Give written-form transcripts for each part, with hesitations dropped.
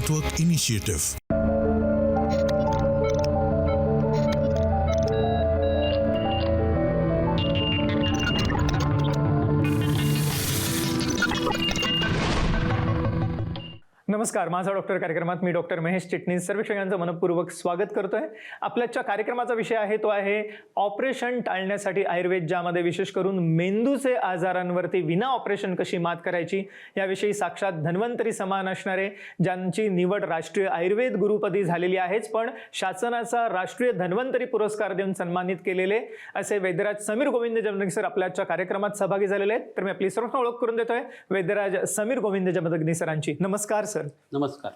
Network initiative. नमस्कार, माझा doctor कार्यक्रमात मी डॉक्टर महेश चिटणीस सर्व सगळ्यांचं मनपूर्वक स्वागत करतोय. आपल्याच्या कार्यक्रमाचा विषय आहे तो आहे ऑपरेशन टाळण्यासाठी आयुर्वेद, ज्यामध्ये विशेष करून मेंदूचे आजारांवरती विना ऑपरेशन कशी मात करायची याविषयी साक्षात धन्वंतरी समान असणारे, ज्यांची निवड राष्ट्रीय आयुर्वेद गुरुपदी झालेली आहेच, पण शासनाचा राष्ट्रीय धन्वंतरी पुरस्कार देऊन सन्मानित केलेले असे वैद्यराज समीर गोविंद जमदग्नी सर आपल्याच्या कार्यक्रमात सहभागी झालेले आहेत. तर मी आपली सर्व ओळख करून देतोय वैद्यराज समीर गोविंद जमदग्नी सरांची. नमस्कार सर. नमस्कार.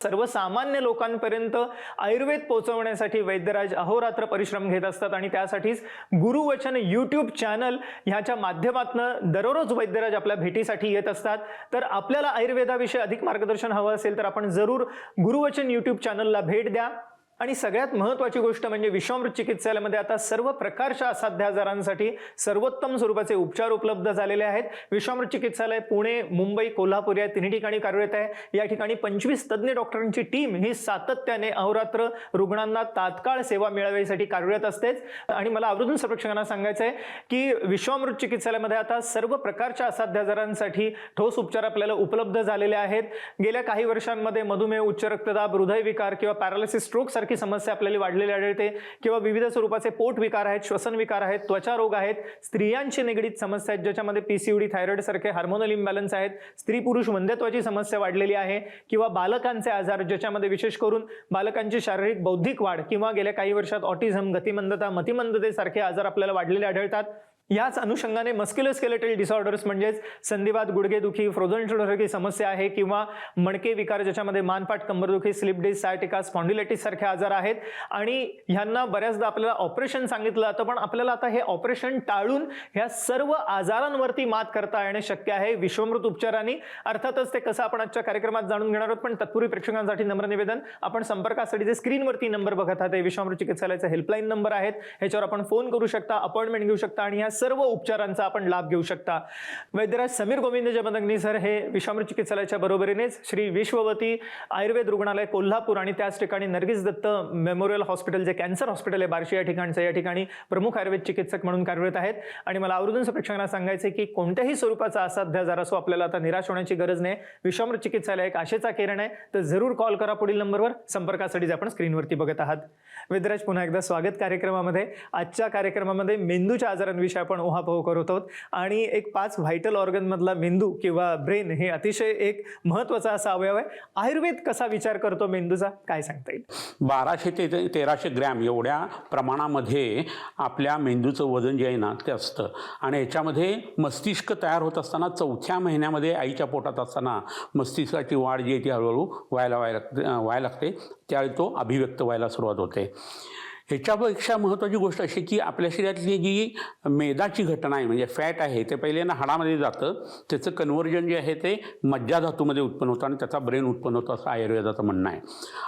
सर्वसामान्य लोकांपर्यंत आयुर्वेद पोहोचवण्यासाठी वैद्यराज अहोरात्र परिश्रम घेत असतात आणि त्यासाठीच गुरुवचन यूट्यूब चॅनल ह्याच्या माध्यमातून दररोज वैद्यराज आपल्या भेटीसाठी येत असतात. तर आपल्याला आयुर्वेदाविषयी अधिक मार्गदर्शन हवं असेल तर आपण जरूर गुरुवचन यूट्यूब चॅनलला भेट द्या. आणि सगळ्यात महत्त्वाची गोष्ट म्हणजे विश्वामृत चिकित्सालयामध्ये आता सर्व प्रकारच्या असाध्य आजारांसाठी सर्वोत्तम स्वरूपाचे उपचार उपलब्ध झालेले आहेत. विश्वामृत चिकित्सालय पुणे, मुंबई, कोल्हापूर या तिन्ही ठिकाणी कार्यरत आहे. या ठिकाणी 25 तज्ज्ञ डॉक्टरांची टीम ही सातत्याने अहोरात्र रुग्णांना तात्काळ सेवा मिळाव्यासाठी कार्यरत असतेच. आणि मला आवर्जून सर्वेक्षकांना सांगायचं आहे की विश्वामृत चिकित्सालयामध्ये आता सर्व प्रकारच्या असाध्य आजारांसाठी ठोस उपचार आपल्याला उपलब्ध झालेले आहेत. गेल्या काही वर्षांमध्ये मधुमेह, उच्च रक्तदाब, हृदयविकार किंवा पॅरालिसिस, स्ट्रोक सारखी समस्या आपल्याला वाढलेली आढळते, किंवा विविध स्वरूपाचे पोट विकार आहेत, श्वसन विकार आहेत, त्वचा रोग आहेत, स्त्रियांशी निगडीत समस्या आहेत ज्याच्यामध्ये पीसीओडी, थायरॉइड सारखे हार्मोनल इम्बॅलन्स आहेत, स्त्री पुरुष वंध्यत्वाची समस्या वाढलेली आहे, किंवा बालकांचे आजार ज्याच्यामध्ये विशेष करून बालकांची शारीरिक बौद्धिक वाढ किंवा गेल्या काही वर्षात ऑटिझम, गतिमंदता, मतिमंदतेसारखे आजार आपल्याला वाढलेले आढळतात. याच अनुषंगाने मस्क्युलोस्केलेटल डिसऑर्डर्स म्हणजेच संधिवात, गुडघेदुखी, फ्रोझन शोल्डरसारखी समस्या आहे, किंवा मणके विकार ज्याच्यामध्ये मानपाट, कंबरदुखी, स्लिप डिस्क, सायटिका, स्पॉन्डिलायटिस सारखे आजार आहेत. आणि ह्यांना बऱ्याचदा आपल्याला ऑपरेशन सांगितलं जातं, पण आपल्याला आता हे ऑपरेशन टाळून ह्या सर्व आजारांवरती मात करता येणे शक्य आहे विश्वामृत उपचारांनी. अर्थातच ते कसं आपण आजच्या कार्यक्रमात जाणून घेणार आहोत, पण तत्पूर्वी प्रेक्षकांसाठी नम्र निवेदन, आपण संपर्कासाठी जे स्क्रीनवरती नंबर बघत आहात ते विश्वामृत चिकित्सालयाचे हेल्पलाईन नंबर आहेत. ह्याच्यावर आपण फोन करू शकता, अपॉइंटमेंट घेऊ शकता आणि ह्या सर्व उपचारांचा आपण लाभ घेऊ शकता. वैद्यराज समीर गोविंद जमदग्नी सर हे विश्वामृत चिकित्सालयाच्या बरोबरीनेच श्री विश्ववती आयुर्वेद रुग्णालय कोल्हापूर आणि त्याच ठिकाणी नर्गिस दत्त मेमोरियल हॉस्पिटल जे कॅन्सर हॉस्पिटल आहे बार्शी या ठिकाणचं, या ठिकाणी प्रमुख आयुर्वेद चिकित्सक म्हणून कार्यरत आहेत. आणि मला आवर्जून प्रेक्षकांना सांगायचं की कोणत्याही स्वरूपाचा असाध्य आजार असो आपल्याला आता निराश होण्याची गरज नाही. विश्वामृत चिकित्सालय एक आशेचा किरण आहे. तर जरूर कॉल करा पुढील नंबरवर, संपर्कासाठी जे आपण स्क्रीनवरती बघत आहात. वैद्यराज पुन्हा एकदा स्वागत कार्यक्रमामध्ये. आजच्या कार्यक्रमामध्ये मेंदूच्या आजारांविषयी आपण उहापोह करत आहोत आणि एक 5 व्हायटल ऑर्गन मधला मेंदू किंवा ब्रेन हे अतिशय एक महत्त्वाचा असा अवयव आहे. आयुर्वेद कसा विचार करतो मेंदूचा, काय सांगता येईल? 1200 ते 1300 ग्रॅम एवढ्या प्रमाणामध्ये आपल्या मेंदूचं वजन जे आहे ना ते असतं. आणि याच्यामध्ये मस्तिष्क तयार होत असताना 4थ्या महिन्यामध्ये आईच्या पोटात असताना मस्तिष्काची वाढ जी आहे ती हळूहळू व्हायला लागते. त्यावेळी तो अभिव्यक्त व्हायला सुरुवात होते. ह्याच्यापेक्षा महत्त्वाची गोष्ट अशी की आपल्या शरीरातली जी मेदाची घटना आहे म्हणजे फॅट आहे ते पहिले ना हाडामध्ये जातं, त्याचं कन्व्हर्जन जे आहे ते मज्जाधातूमध्ये उत्पन्न होतं आणि त्याचा ब्रेन उत्पन्न होतं असं आयुर्वेदाचं म्हणणं आहे.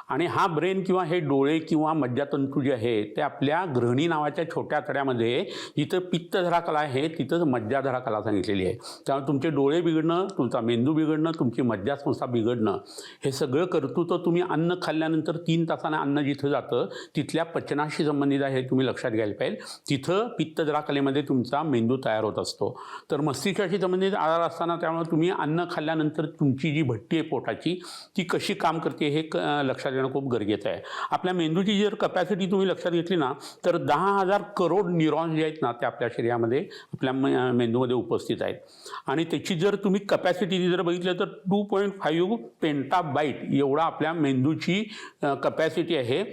आणि हा ब्रेन किंवा हे डोळे किंवा मज्जातंतू जे आहे ते आपल्या ग्रहणी नावाच्या छोट्या तड्यामध्ये जिथं पित्तधरा कला आहे तिथंच मज्जाधरा कला सांगितलेली आहे. त्यामुळे तुमचे डोळे बिघडणं, तुमचा मेंदू बिघडणं, तुमची मज्जासंस्था बिघडणं हे सगळं कर्तृत्व तुम्ही अन्न खाल्ल्यानंतर 3 तासाने अन्न जिथं जातं तिथल्या पचनाशी संबंधित आहे, तुम्ही लक्षात घ्यायला पाहिजे. तिथं पित्तधरा कलेमध्ये तुमचा मेंदू तयार होत असतो. तर मस्तिष्काशी संबंधित आजार असताना त्यामुळे तुम्ही अन्न खाल्ल्यानंतर तुमची जी भट्टी आहे पोटाची ती कशी काम करते हे लक्षात घेणं खूप गरजेचं आहे. आपल्या मेंदूची जर कपॅसिटी तुम्ही लक्षात घेतली ना तर 10,000 करोड न्यूरॉन्स जे आहेत ना ते आपल्या शरीरामध्ये आपल्या मेंदूमध्ये उपस्थित आहेत. आणि त्याची जर तुम्ही कपॅसिटी जर बघितलं तर 2.5 पेंटाबाईट एवढा आपल्या मेंदूची कपॅसिटी आहे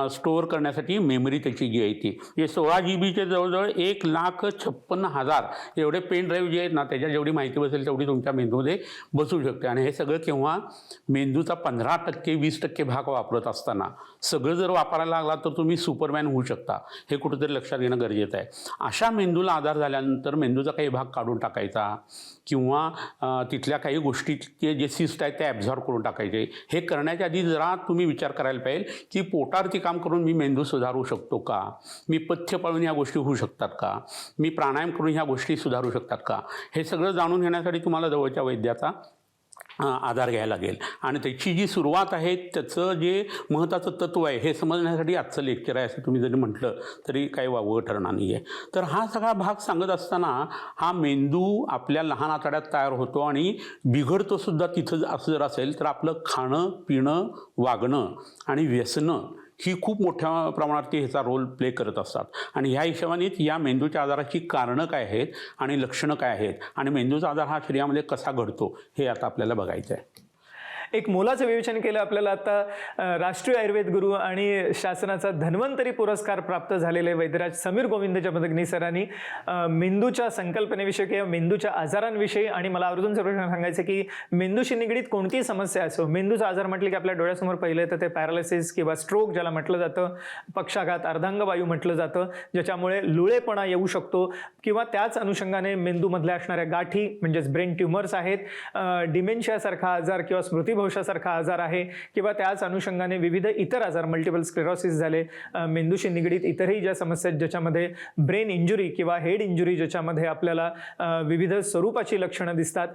स्टोअर करण्यासाठी. मेमरी त्याची जी आहे ती 16 GB जवळजवळ 1,56,000 एवढे पेन ड्राईव्ह जे आहेत ना त्याच्या जेवढी माहिती बसेल तेवढी तुमच्या मेंदूमध्ये बसू शकते. आणि हे सगळं केव्हा मेंदूचा 15% 20% भाग वापरत असताना. सगळं जर वापरायला लागला तर तुम्ही सुपरमॅन होऊ शकता, हे कुठेतरी लक्षात घेणं गरजेचं आहे. अशा मेंदूला आधार झाल्यानंतर मेंदूचा काही भाग काढून टाकायचा किंवा तिथल्या काही गोष्टीचे जे सिस्ट आहेत ते ॲब्झॉर्ब करून टाकायचे. हे करण्याच्या आधी जरा तुम्ही विचार करायला पाहिजे की पोटावरती काम करून मी मेंदू सुधारू शकतो का, मी पथ्य पाळून ह्या गोष्टी होऊ शकतात का, मी प्राणायाम करून ह्या गोष्टी सुधारू शकतात का, हे सगळं जाणून घेण्यासाठी तुम्हाला जवळच्या वैद्याचा आधार घ्यायला लागेल. आणि त्याची जी सुरुवात आहे त्याचं जे महत्त्वाचं तत्त्व आहे हे समजण्यासाठी आजचं लेक्चर आहे असं तुम्ही जरी म्हटलं तरी काही वावगं ठरणार नाही आहे. तर हा सगळा भाग सांगत असताना हा मेंदू आपल्या लहान आतड्यात तयार होतो आणि बिघडतो सुद्धा तिथं असं जर असेल तर आपलं खाणं पिणं वागणं आणि व्यसनं ही खूप मोठ्या प्रमाणात ह्याचा रोल प्ले करत असतात. आणि ह्या हिशोबानेच या मेंदूच्या आजाराची कारणं काय आहेत आणि लक्षणं काय आहेत आणि मेंदूचा आजार हा शरीरामध्ये कसा घडतो हे आता आपल्याला बघायचं आहे. एक मोलाचं विवेचन केलं आपल्याला आता राष्ट्रीय आयुर्वेद गुरु आणि शासनाचा धन्वंतरी पुरस्कार प्राप्त झालेले वैद्यराज समीर गोविंद जमदग्नी सरांनी मेंदूच्या संकल्पनेविषयी किंवा मेंदूच्या आजारांविषयी आणि मला आवर्जून सर्वांना सांगायचं की मेंदूशी निगडीत कोणतीही समस्या असो, मेंदूचा आजार म्हटलं की आपल्या डोळ्यासमोर पहिलं येतं ते पॅरालिसिस किंवा स्ट्रोक ज्याला म्हटलं जातं, पक्षाघात, अर्धांगवायू म्हटलं जातं, ज्याच्यामुळे लुळेपणा येऊ शकतो किंवा त्याच अनुषंगाने मेंदूमधल्या असणाऱ्या गाठी म्हणजेच ब्रेन ट्युमर्स आहेत, डिमेन्शियासारखा आजार किंवा स्मृतिभ्रंशासारखा आजार आहे किंवा त्याच अनुषंगाने विविध इतर आजार, मल्टिपल स्क्लेरोसिस झाले, मेंदूशी निगडीत इतरही ज्या समस्या आहेत ज्याच्यामध्ये ब्रेन इंजुरी किंवा हेड इंजुरी ज्याच्यामध्ये आपल्याला विविध स्वरूपाची लक्षणं दिसतात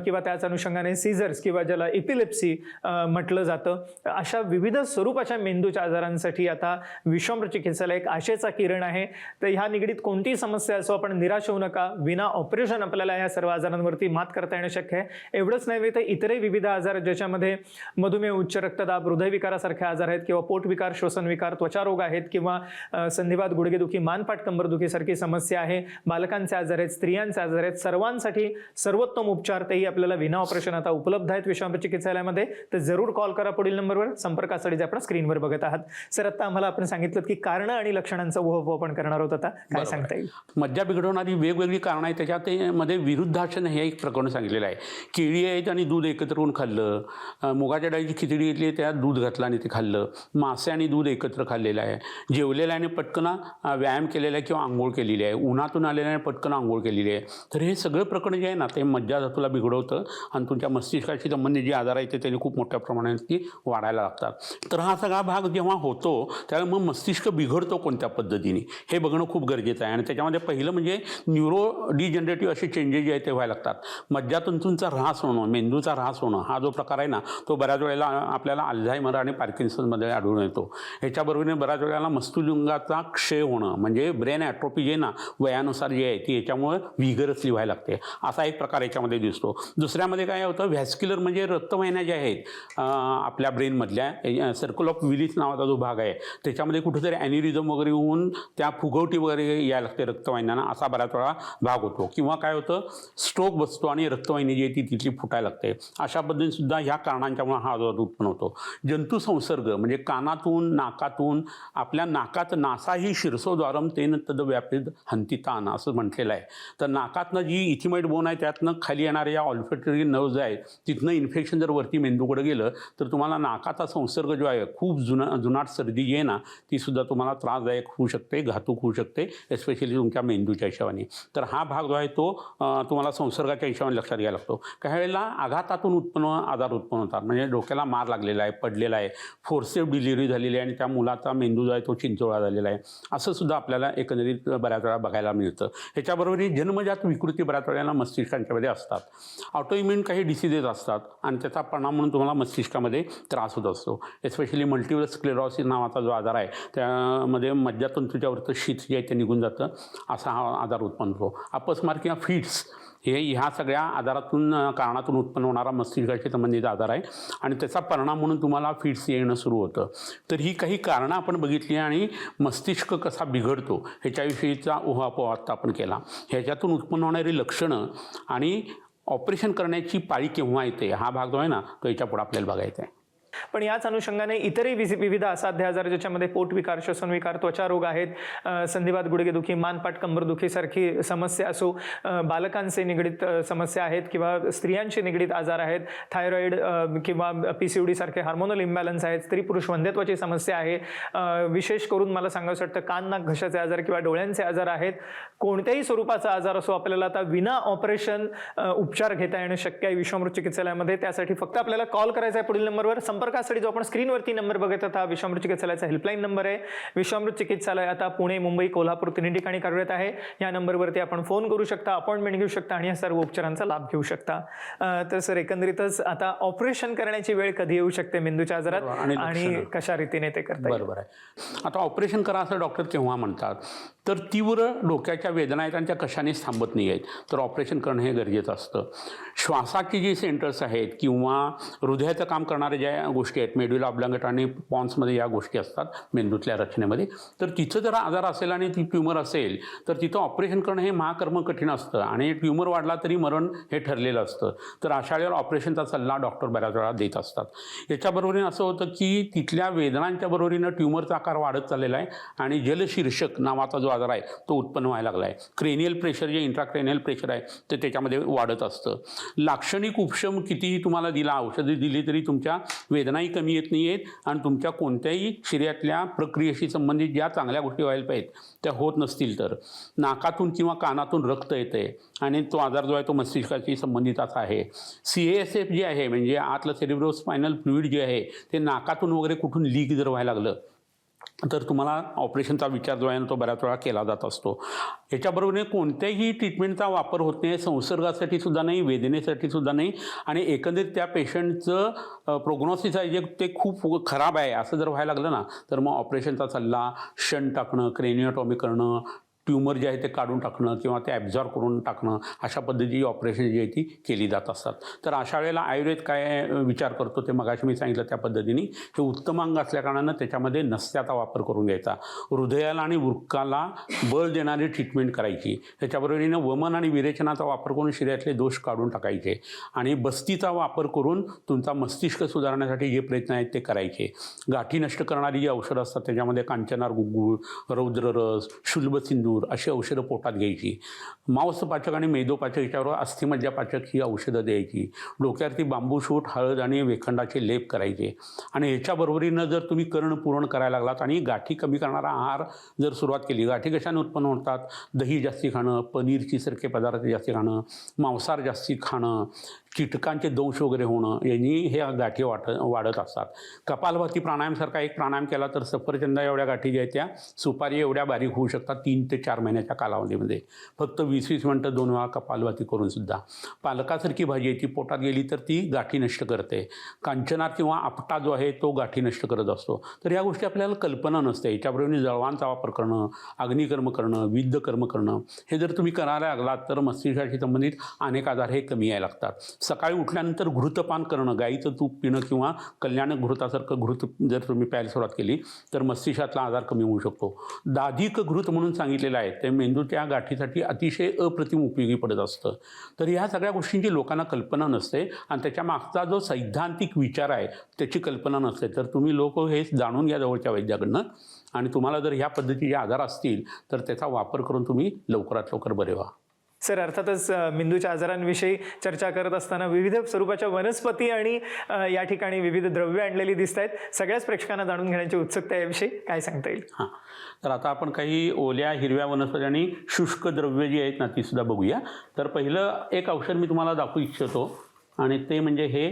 किंवा त्याच अनुषंगाने सीझर्स किंवा ज्याला इपिलेप्सी म्हटलं जातं, अशा विविध स्वरूपाच्या मेंदूच्या आजारांसाठी आता विश्वाम्र चिकित्सालय एक आशेचा किरण आहे. तर ह्या निगडीत कोणतीही समस्या असो आपण निराश होऊ नका. विना ऑपरेशन आपल्याला ह्या सर्व आजारांवरती मात करता येणं शक्य आहे. एवढंच नाही तर इतरही विविध आजार ज्याच्यामध्ये मधुमेह, उच्च रक्तदाब, हृदयविकारासारखे आजार आहेत किंवा पोटविकार, श्वसनविकार, त्वचारोग आहेत किंवा संधिवात, गुडघेदुखी, मानपाट कंबरदुखीसारखी समस्या आहे, बालकांचे आजार आहेत, स्त्रियांचे आजार आहेत, सर्वांसाठी सर्वोत्तम उपचार तेही आपल्याला विना ऑपरेशन आता उपलब्ध आहेत विश्वाम्र चिकित्सालयामध्ये. तर जरूर कॉल करा पुढील नंबरवर. संपर्कासाठी जे आपण स्क्रीनवर बघत आहात. सर आता आम्हाला आपण सांगितलं की कारणं आणि लक्षणांचा उहापोह आपण करणार आहोत. आता काय सांगता येईल? मज्जा बिघडवणारी वेगवेगळी कारणं आहेत. त्याच्यामध्ये विरुद्धासन हे एक प्रकरण सांगितलेलं आहे. केळी आहेत आणि दूध एकत्र करून खाल्लं, मुगाच्या डाळीची खिचडी घेतली त्यात दूध घातलं आणि ते खाल्लं, मासे आणि दूध एकत्र खाल्लेलं आहे, जेवलेलं आहे आणि पटकन व्यायाम केलेला आहे किंवा आंघोळ केलेली आहे, उन्हातून आलेलं आहे पटकन आंघोळ केलेली आहे. तर हे सगळं प्रकरण जे आहे ना ते मज्जाधातूला बिघडवतं आणि तुमच्या मस्तिष्काशी संबंधित जे आजार आहेत ते त्यांनी खूप मोठ्या प्रमाणात ती वाढायला लागतात. तर हा सगळा भाग जेव्हा होतो त्यावेळी मग मस्तिष्क बिघडतो कोणत्या पद्धतीने हे बघणं खूप गरजेचं आहे. आणि त्याच्यामध्ये पहिलं म्हणजे न्यूरो डिजनरेटिव्ह असे चेंजेस जे आहेत ते व्हायला लागतात. मज्जातंतूंचा ऱ्हास होणं, मेंदूचा ऱ्हास होणं हा जो प्रकार आहे ना तो बऱ्याच वेळेला आपल्याला अल्झायमर आणि पार्किन्सनमध्ये आढळून येतो. ह्याच्याबरोबरीने बऱ्याच वेळेला मस्तिष्काचा क्षय होणं म्हणजे ब्रेन ॲट्रोफी जे ना वयानुसार जे आहे ती याच्यामुळे व्हिगरसली व्हायला लागते, असा एक प्रकार याच्यामध्ये दिसतो. दुसऱ्यामध्ये काय होतं, व्हॅस्क्युलर म्हणजे रक्तवाहिन्या ज्या आहेत आपल्या ब्रेनमधल्या, सर्कल ऑफ विलिस नावाचा जो भाग आहे त्याच्यामध्ये कुठेतरी ॲन्युरिझम वगैरे होऊन त्या फुगवटी वगैरे यायला लागते रक्तवाहिन्यांना, असा बऱ्याच वेळा भाग होतो. किंवा काय होतं, स्ट्रोक बसतो आणि रक्तवाहिनी जी आहे ती तिथली फुटायला लागते. अशा पद्धतीने सुद्धा ह्या कारणांच्यामुळे हा आजार उत्पन्न होतो. जंतू संसर्ग म्हणजे कानातून, नाकातून, आपल्या नाकात नासाही शीर्षोद्वारम तेन तद व्यापित हंतितान असं म्हटलेलं आहे. तर नाकातनं जी इथिमॉइड बोन आहे त्यातनं खाली येणारे या ऑल्फॅक्टरी नर्व्ज आहेत तिथनं इन्फेक्शन जर वरती मेंदूकडे गेलं तर तुम्हाला नाकाचा संसर्ग जो आहे खूप जुनाट सर्दी जी आहे ना ती सुद्धा तुम्हाला त्रासदायक होऊ शकते, घातक होऊ शकते, एस्पेशली तुमच्या मेंदूच्या हिशोबाने. तर हा भाग जो आहे तो तुम्हाला संसर्गाच्या हिशोबाने लक्षात घ्यायला लागतो. काही वेळेला आघातातून आजार उत्पन्न होतात म्हणजे डोक्याला मार लागलेला आहे, पडलेला आहे, फोर्सेस डिलिव्हरी झालेली आहे आणि त्या मुलाचा मेंदू जो आहे तो चिंचोळा झालेला आहे, असं सुद्धा आपल्याला एकंदरीत बऱ्याच वेळा बघायला मिळतं. ह्याच्याबरोबर जन्मजात विकृती बऱ्याच वेळेला मस्तिष्कांच्यामध्ये असतात. ऑटोइम्युन काही डिसिजेस असतात आणि त्याचा परिणाम म्हणून तुम्हाला मस्तिष्कामध्ये त्रास होत असतो. एस्पेशली मल्टिपल स्क्लेरोसिस नावाचा जो आजार आहे त्यामध्ये मज्जातंतूच्या वरचं शीत जे आहे ते निघून जातं, असा हा आजार उत्पन्न होतो. अपस्मार किंवा फिट्स हे ह्या सगळ्या आजारातून कारणातून उत्पन्न होणारा मस्तिष्काशी संबंधित आजार आहे आणि त्याचा परिणाम म्हणून तुम्हाला फिट्स येणं सुरू होतं. तर ही काही कारणं आपण बघितली आणि मस्तिष्क कसा बिघडतो ह्याच्याविषयीचा उहापोह आता आपण केला. ह्याच्यातून उत्पन्न होणारी लक्षणं आणि ऑपरेशन करण्याची पाळी केव्हा येते हा भाग जो आहे ना तो याच्या पुढे आपल्याला बघायचा आहे. पण याच अनुषंगाने इतरही विविध असाध्य आजार ज्याच्यामध्ये पोटविकार, श्वसनविकार, त्वचारोग आहेत, संधिवात, गुडघेदुखी, मानपाट कंबरदुखीसारखी समस्या असो, बालकांचे निगडीत समस्या आहेत किंवा स्त्रियांशी निगडीत आजार आहेत, थायरॉइड किंवा PCOD सारखे हार्मोनल इम्बॅलन्स आहेत, स्त्री पुरुष वंध्यत्वाची समस्या आहे, विशेष करून मला सांगायचं वाटतं कान नाक घशाचे आजार किंवा डोळ्यांचे आजार आहेत, कोणत्याही स्वरूपाचा आजार असो आपल्याला आता विना ऑपरेशन उपचार घेता येणं शक्य आहे विश्वामृत चिकित्सालयामध्ये. त्यासाठी फक्त आपल्याला कॉल करायचा आहे पुढील नंबरवर. संपर्कासाठी जो आपण स्क्रीनवरती नंबर बघत आहात हा विश्वामृत चिकित्सालयाचा हेल्पलाईन नंबर आहे. विश्वामृत चिकित्सालय आता पुणे, मुंबई, कोल्हापूर तिन्ही ठिकाणी कार्यरत आहे. या नंबरवरती आपण फोन करू शकता, अपॉइंटमेंट घेऊ शकता आणि या सर्व उपचारांचा लाभ घेऊ शकता. तर सर, एकंदरीतच आता ऑपरेशन करण्याची वेळ कधी येऊ शकते मेंदूच्या आजारात आणि कशा रीतीने ते करता येईल? बरोबर आहे. आता ऑपरेशन करा असं डॉक्टर केव्हा म्हणतात, तर तीव्र डोक्याच्या वेदना आहेत आणि त्या कशानेच थांबत नाही आहेत, तर ऑपरेशन करणं हे गरजेचं असतं. श्वासाची जी सेंटर्स आहेत किंवा हृदयाचं काम करणाऱ्या ज्या गोष्टी आहेत, मेड्युला ऑब्लांगेटा आणि पॉन्समध्ये या गोष्टी असतात मेंदूतल्या रचनेमध्ये, तर तिथं जर आजार असेल आणि ती ट्यूमर असेल तर तिथं ऑपरेशन करणं हे महाकर्म कठीण असतं आणि ट्यूमर वाढला तरी मरण हे ठरलेलं असतं. तर अशा वेळेला ऑपरेशनचा सल्ला डॉक्टर बऱ्याच वेळा देत असतात. याच्याबरोबरीनं असं होतं की तिथल्या वेदनांच्या बरोबरीनं ट्यूमरचा आकार वाढत चाललेला आहे आणि जलशीर्षक नावाचा जो आजार आहे तो उत्पन्न व्हायला लागला आहे. क्रेनियल प्रेशर, जे इंट्राक्रेनियल प्रेशर आहे ते त्याच्यामध्ये वाढत असतं. लाक्षणिक उपशम कितीही तुम्हाला दिला, औषधी दिली तरी तुमच्या वेदनाही कमी येत नाही आहेत आणि तुमच्या कोणत्याही शरीरातल्या प्रक्रियेशी संबंधित ज्या चांगल्या गोष्टी व्हायला पाहिजेत त्या होत नसतील तर नाकातून किंवा कानातून रक्त येते आणि तो आजार जो आहे तो मस्तिष्काशी संबंधित असा आहे. CASF जे आहे म्हणजे आतलं सेरिब्रोस्पायनल फ्लुइड जे आहे ते नाकातून वगैरे कुठून लीक जर व्हायला लागलं तर तुम्हाला ऑपरेशनचा विचार जो आहे ना तो बऱ्याच वेळा केला जात असतो. याच्याबरोबरीने कोणत्याही ट्रीटमेंटचा वापर होत नाही, संसर्गासाठी सुद्धा नाही, वेदनेसाठी सुद्धा नाही आणि एकंदरीत त्या पेशंटचं प्रोग्नॉसिस आहे जे ते खूप खराब आहे असं जर व्हायला लागलं ना तर मग ऑपरेशनचा सल्ला, शंट टाकणं, क्रेनिओटॉमी करणं, ट्यूमर जे आहे ते काढून टाकणं किंवा ते ॲब्झॉर्ब करून टाकणं, अशा पद्धतीची ऑपरेशन जी आहे ती केली जात असतात. तर अशा वेळेला आयुर्वेद काय विचार करतो ते मगाशी मी सांगितलं त्या पद्धतीने हे उत्तम अंग असल्याकारणानं त्याच्यामध्ये नस्याचा वापर करून घ्यायचा. हृदयाला आणि वृक्काला बळ देणारी ट्रीटमेंट करायची. त्याच्याबरोबरीनं वमन आणि विरेचनाचा वापर करून शरीरातले दोष काढून टाकायचे आणि बस्तीचा वापर करून तुमचा मस्तिष्क सुधारण्यासाठी जे प्रयत्न आहेत ते करायचे. गाठी नष्ट करणारी जी औषधं असतात त्याच्यामध्ये कांचनार गुळगुळ, रौद्ररस, शुल्बसिंधूर अशी औषधं पोटात घ्यायची. मांसपाचक आणि मेदोपाचक याच्यावर अस्थिमज्जापाचक ही औषधं द्यायची. डोक्यावरती बांबू शूट, हळद आणि वेखंडाचे लेप करायचे आणि याच्याबरोबरीनं जर तुम्ही कर्ण पूर्ण करायला लागलात आणि गाठी कमी करणारा आहार जर सुरुवात केली, गाठी कशाने उत्पन्न होतात, दही जास्ती खाणं, पनीरची सारखे पदार्थ जास्ती खाणं, मांसाहार जास्ती खाणं, कीटकांचे दंश वगैरे होणं यांनी हे गाठी वाढत असतात. कपालभाती प्राणायामसारखा एक प्राणायाम केला तर सफरचंदा एवढ्या गाठी ज्या आहेत त्या सुपारी एवढ्या बारीक होऊ शकतात 3 ते 4 महिन्याच्या कालावधीमध्ये. फक्त 20-20 मिनटं 2 वेळा कपालभाती करून सुद्धा. पालकासारखी भाजी आहे ती पोटात गेली तर ती गाठी नष्ट करते. कांचनार किंवा आपटा जो आहे तो गाठी नष्ट करत असतो. तर या गोष्टी आपल्याला कल्पना नसते. याच्याबरोबर जळवांचा वापर करणं, अग्निकर्म करणं, विद्धकर्म करणं हे जर तुम्ही करायला लागलात तर मस्तिष्काशी संबंधित अनेक आजार हे कमी यायला लागतात. सकाळी उठल्यानंतर घृतपान करणं, गाईचं तूप पिणं किंवा कल्याण घृतासारखं घृत जर तुम्ही प्यायला सुरुवात केली तर मस्तिष्कातला आजार कमी होऊ शकतो. दाधिक घृत म्हणून सांगितलेलं आहे ते मेंदूच्या गाठीसाठी अतिशय अप्रतिम उपयोगी पडत असतं. तर ह्या सगळ्या गोष्टींची लोकांना कल्पना नसते आणि त्याच्या मागचा जो सैद्धांतिक विचार आहे त्याची कल्पना नसते. तर तुम्ही लोक हे जाणून घ्या जवळच्या वैद्याकडनं आणि तुम्हाला जर ह्या पद्धतीचे आजार असतील तर त्याचा वापर करून तुम्ही लवकरात लवकर बरे व्हा. सर, अर्थातच मेंदूच्या आजारांविषयी चर्चा करत असताना विविध स्वरूपाच्या वनस्पती आणि या ठिकाणी विविध द्रव्य आणलेली दिसत आहेत. सगळ्याच प्रेक्षकांना जाणून घेण्याची उत्सुकता याविषयी काय सांगता येईल? हां, तर आता आपण काही ओल्या हिरव्या वनस्पती आणि शुष्क द्रव्य जी आहेत ना ती सुद्धा बघूया. तर पहिलं एक औषध मी तुम्हाला दाखवू इच्छितो आणि ते म्हणजे हे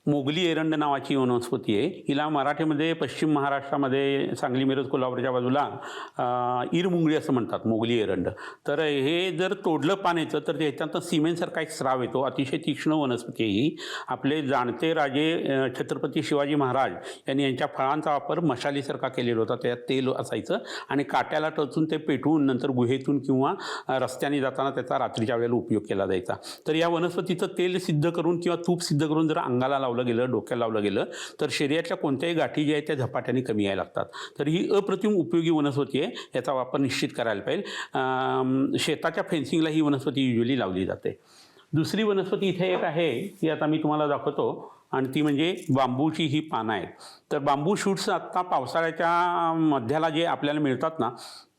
मोगली एरंड नावाची वनस्पती आहे. हिला मराठीमध्ये पश्चिम महाराष्ट्रामध्ये सांगली, मिरज, कोल्हापूरच्या बाजूला इरमुंगळी असं म्हणतात, मोगली एरंड. तर हे जर तोडलं पाण्याचं तर त्याच्यातनं सिमेंटसारखा एक स्राव येतो. अतिशय तीक्ष्ण वनस्पती आहे ही. आपले जाणते राजे छत्रपती शिवाजी महाराज यांनी यांच्या फळांचा वापर मशालीसारखा केलेला होता. त्यात तेल असायचं आणि काट्याला टचून ते पेटवून नंतर गुहेतून किंवा रस्त्याने जाताना त्याचा रात्रीच्या वेळेला उपयोग केला जायचा. तर या वनस्पतीचं तेल सिद्ध करून किंवा तूप सिद्ध करून जर अंगाला लावलं गेलं, डोक्याला लावलं गेलं तर शरीरातल्या कोणत्याही गाठी ज्या आहेत त्या झपाट्याने कमी यायला लागतात. तर ही अप्रतिम उपयोगी वनस्पती आहे. याचा वापर निश्चित करायला पाहिजे. शेताच्या फेन्सिंगला ही वनस्पती युजली लावली जाते. दुसरी वनस्पती इथे एक आहे ती आता मी तुम्हाला दाखवतो आणि ती म्हणजे बांबूची ही पानं आहेत. तर बांबू शूट्स आत्ता पावसाळ्याच्या मध्याला जे आपल्याला मिळतात ना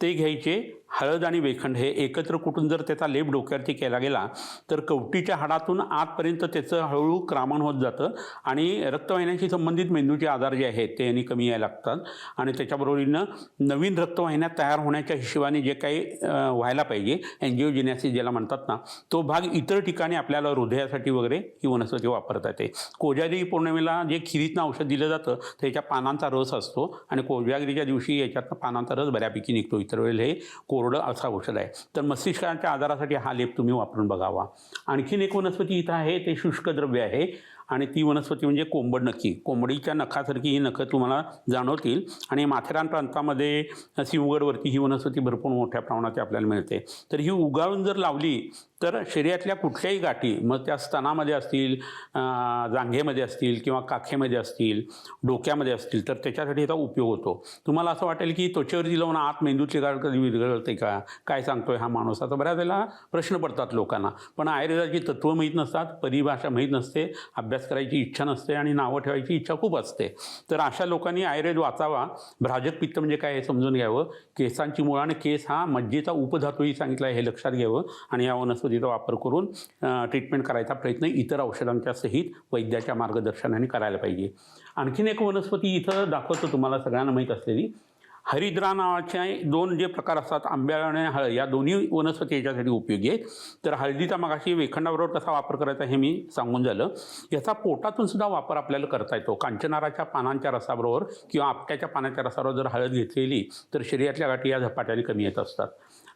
ते घ्यायचे. हळद आणि वेखंड हे एकत्र कुटून जर त्याचा लेप डोक्यावरती केला गेला तर कवटीच्या हाडातून आतपर्यंत त्याचं हळूहळू क्रामण होत जातं आणि रक्तवाहिन्यांशी संबंधित मेंदूचे आजार जे आहेत ते यांनी कमी यायला लागतात आणि त्याच्याबरोबरीनं नवीन रक्तवाहिन्या तयार होण्याच्या हिशोबाने जे काही व्हायला पाहिजे, एन्जिओजेनेसिस ज्याला म्हणतात ना, तो भाग इतर ठिकाणी आपल्याला हृदयासाठी वगैरे ही वनस्पती वापरता येते. कोजागिरी पौर्णिमेला जे खिरीतनं औषध दिलं जातं त्याच्या पानांचा रस असतो आणि कोजागिरीच्या दिवशी याच्यातनं पानांचा रस बऱ्यापैकी निघतो. इतर वेळेला हे कोरडं असं औषध आहे. तर मस्तिष्काच्या आजारासाठी हा लेप तुम्ही वापरून बघावा. आणखीन एक वनस्पती इथं आहे, ते शुष्क द्रव्य आहे आणि ती वनस्पती म्हणजे कोंबड नक्की. कोंबडीच्या नखासारखी ही नखं तुम्हाला जाणवतील आणि माथेरान प्रांतामध्ये सिंहगडवरती ही वनस्पती भरपूर मोठ्या प्रमाणात आपल्याला मिळते. तर ही उगाळून जर लावली तर शरीरातल्या कुठल्याही गाठी, मग त्या स्तनामध्ये असतील, जांघेमध्ये असतील किंवा काखेमध्ये असतील, डोक्यामध्ये असतील, तर त्याच्यासाठी याचा उपयोग होतो. तुम्हाला असं वाटेल की त्वचेवरती लावून आत मेंदूची गाठ कधी विरघळते का, काय सांगतोय हा माणूस, आता बऱ्याच वेळेला प्रश्न पडतात लोकांना. पण आयुर्वेदाची तत्त्वं माहीत नसतात, परिभाषा माहीत नसते, अभ्यास करायची इच्छा नसते आणि नावं ठेवायची इच्छा खूप असते. तर अशा लोकांनी आयुर्वेद वाचावा. भ्राजक पित्त म्हणजे काय हे समजून घ्यावं. केसांची मुळं आणि केस हा मज्जेचा उपधातूही सांगितला आहे हे लक्षात घ्यावं आणि या वनस्पतीचा वापर करून ट्रीटमेंट करायचा प्रयत्न इतर औषधांच्या सहित वैद्याच्या मार्गदर्शनाने करायला पाहिजे. आणखीन एक वनस्पती इथं दाखवतो तुम्हाला सगळ्यांना माहीत असलेली. हरिद्रा नावाचे दोन जे प्रकार असतात, आंब्या आणि हळद, या दोन्ही वनस्पती याच्यासाठी उपयोगी आहेत. तर हळदीचा मगाशी वेखंडाबरोबर कसा वापर करायचा हे मी सांगून झालं. याचा पोटातून सुद्धा वापर आपल्याला करता येतो. कांचनाराच्या पानांच्या रसाबरोबर किंवा आपट्याच्या पानाच्या रसाबरोबर जर हळद घेतलेली तर शरीरातल्या गाठी या झपाट्याने कमी येत असतात.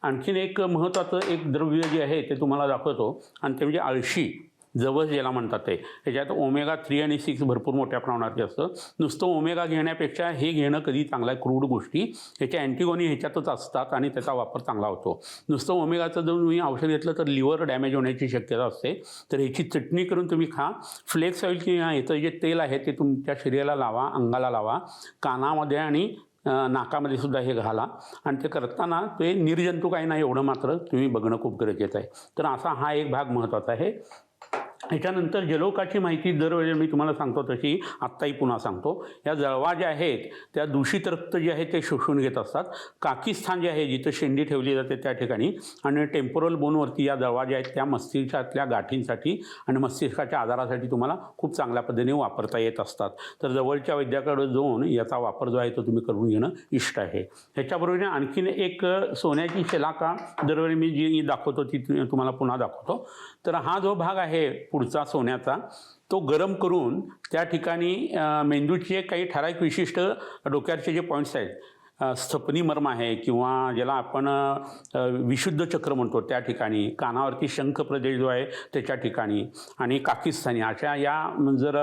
आणखीन एक महत्त्वाचं एक द्रव्य जे आहे ते तुम्हाला दाखवतो आणि ते म्हणजे अळशी, जवस ज्याला म्हणतात ते. ह्याच्यात ओमेगा 3 आणि 6 भरपूर मोठ्या प्रमाणात असतं. नुसतं ओमेगा घेण्यापेक्षा हे घेणं कधी चांगलं आहे. क्रूड गोष्टी ह्याच्या अँटिगोनी ह्याच्यातच असतात आणि त्याचा वापर चांगला होतो. नुसतं ओमेगाचं जर तुम्ही औषध घेतलं तर लिव्हर डॅमेज होण्याची शक्यता असते. तर ह्याची चटणी करून तुम्ही खा. फ्लेक्स ऑइल किंवा ह्याचं जे तेल आहे ते तुमच्या शरीराला लावा, अंगाला लावा, कानामध्ये आणि नाकामध्ये सुद्धा हे घाला आणि ते करताना ते निर्जंतुक आहे ना एवढं मात्र तुम्ही बघणं खूप गरजेचं आहे. तर असा हा एक भाग महत्त्वाचा आहे. ह्याच्यानंतर जलोकाची माहिती दरवेळी मी तुम्हाला सांगतो तशी आत्ताही पुन्हा सांगतो. या जळवा ज्या आहेत त्या दूषित रक्त जे आहे ते शोषून घेत असतात. काकीस्थान जे आहे जिथं शेंडी ठेवली जाते त्या ठिकाणी आणि टेम्पोरल बोनवरती या जळवा ज्या आहेत त्या मस्तिष्कातल्या गाठींसाठी आणि मस्तिष्काच्या आजारासाठी तुम्हाला खूप चांगल्या पद्धतीने वापरता येत असतात. तर जवळच्या वैद्याकडे जाऊन याचा वापर जो आहे तो तुम्ही करून घेणं इष्ट आहे. ह्याच्याबरोबर आणखीन एक सोन्याची शलाका दरवेळी मी जी दाखवतो ती तुम्हाला पुन्हा दाखवतो. तर हा जो भाग आहे पुढचा सोन्याचा तो गरम करून त्या ठिकाणी मेंदूचे काही ठराविक विशिष्ट डोक्याचे जे पॉईंट्स आहेत, स्थपनी मर्म आहे किंवा ज्याला आपण विशुद्ध चक्र म्हणतो त्या ठिकाणी, कानावरती शंख प्रदेश जो आहे त्याच्या ठिकाणी आणि काकीस्थानी अशा या जर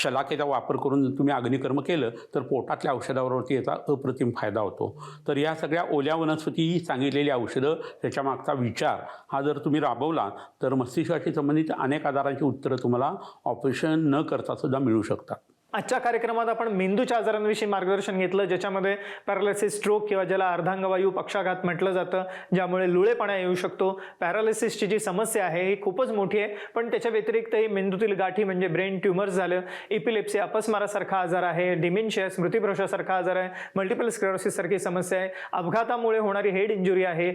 शलाकेचा वापर करून तुम्ही अग्निकर्म केलं तर पोटातल्या औषधावरती याचा अप्रतिम फायदा होतो. तर या सगळ्या ओल्या वनस्पती सांगितलेली औषधं त्याच्या मागचा विचार हा जर तुम्ही राबवला तर मस्तिष्काशी संबंधित अनेक आजारांची उत्तरं तुम्हाला ऑपरेशन न करता सुद्धा मिळू शकतात. आजच्या कार्यक्रमात आपण मेंदूच्या आजारांविषयी मार्गदर्शन घेतलं, ज्याच्यामध्ये पॅरालिसिस, स्ट्रोक किंवा ज्याला अर्धांगवायू पक्षाघात म्हटलं जातं, ज्यामुळे लुळेपणा येऊ शकतो. पॅरालिसिसची जी समस्या आहे ही खूपच मोठी आहे, पण त्याच्या व्यतिरिक्तही मेंदूतील गाठी म्हणजे ब्रेन ट्युमर्स झालं, इपिलेप्सी अपस्मारासारखा आजार आहे, डिमेन्शिया स्मृतिभ्रंशासारखा आजार आहे, मल्टिपल स्क्लेरोसिस सारखी समस्या आहे, अपघातामुळे होणारी हेड इंजुरी आहे,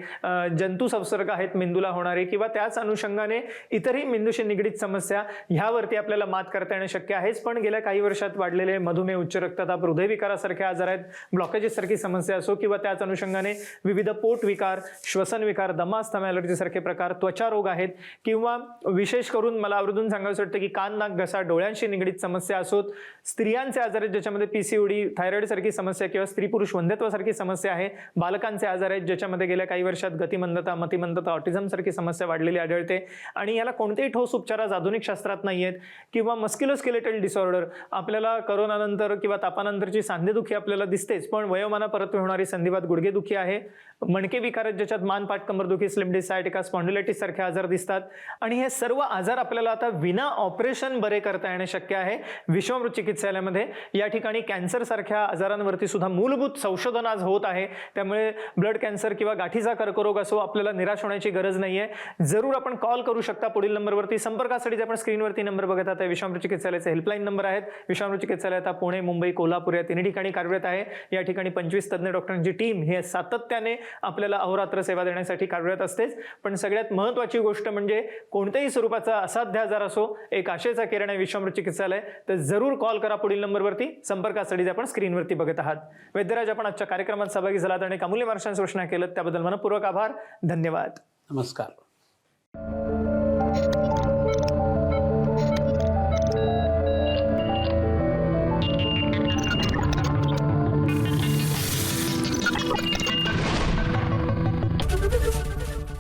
जंतू संसर्ग आहेत मेंदूला होणारे किंवा त्याच अनुषंगाने इतरही मेंदूशी निगडीत समस्या, ह्यावरती आपल्याला मात करता येणं शक्य आहेच. पण गेल्या काही वर्षात वाढलेले मधुमेह, उच्च रक्तदाब, हृदयविकारासारखे आजार आहेत, ब्लॉकेजेस सारखी समस्या असो किंवा त्याच अनुषंगाने विविध पोट विकार, श्वसन विकार, दमा, अस्थमा, ॲलर्जी सारखे प्रकार, त्वचा रोग आहेत किंवा विशेष करून मला आवर्जून सांगायचं वाटतं की कान, नाक, घसा, डोळ्यांशी निगडीत समस्या असोत, स्त्रियांचे आजार आहेत ज्याच्यामध्ये PCOD, थायरॉइड सारखी समस्या किंवा स्त्री पुरुष वंध्यत्वासारखी समस्या आहे, बालकांचे आजार आहेत ज्याच्यामध्ये गेल्या काही वर्षात गतिमंदता, मतिमंदता, ऑटिझम सारखी समस्या वाढलेली आढळते आणि याला कोणतेही ठोस उपचार आज आधुनिक शास्त्रात नाही आहेत. किंवा मस्क्युलोस्केलेटल डिसऑर्डर, आपल्याला करोनानंतर किंवा तापानंतरची सांधेदुखी आपल्याला दिसतेच, पण वयोमानापरत्वे होणारी संधिवात गुडघेदुखी आहे, मणके विकार ज्याच्यात मान, पाठ, कंबरदुखी, स्लिप डिस्क, सायटिका, स्पॉन्डिलायटिस सारखे आजार दिसतात आणि हे सर्व आजार आपल्याला आता विना ऑपरेशन बरे करता येणे शक्य आहे विश्वामृत चिकित्सालयामध्ये. या ठिकाणी कॅन्सर सारख्या आजारांवरती सुद्धा मूलभूत संशोधन आज होत आहे. त्यामुळे ब्लड कॅन्सर किंवा गाठीचा कर्करोग असो, आपल्याला निराश होण्याची गरज नाहीये. जरूर आपण कॉल करू शकता पुढील नंबरवरती. संपर्कासाठी आपण स्क्रीनवरती नंबर बघत आहात, विश्वामृत चिकित्सालयाचे हेल्पलाईन नंबर आहेत. विश्रामृत चिकित्सालय आता पुणे, मुंबई, कोल्हापूर या तिन्ही ठिकाणी कार्यरत आहे. या ठिकाणी 25 तज्ज्ञ डॉक्टरांची टीम हे सातत्याने आपल्याला अहोरात्र सेवा देण्यासाठी कार्यरत असतेच. पण सगळ्यात महत्त्वाची गोष्ट म्हणजे कोणत्याही स्वरूपाचा असाध्य आजार असो, एक आशेचा किरण आहे विश्रामृत चिकित्सालय, तर जरूर कॉल करा पुढील नंबरवरती. संपर्कासाठी जे आपण स्क्रीनवरती बघत आहात. वैद्यराज, आपण आजच्या कार्यक्रमात सहभागी झालात आणि अमूल्य मार्गदर्शन सूचना केलं त्याबद्दल मनपूर्वक आभार. धन्यवाद. नमस्कार.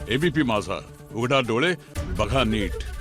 एबीपी माझा, उघडा डोळे बघा नीट.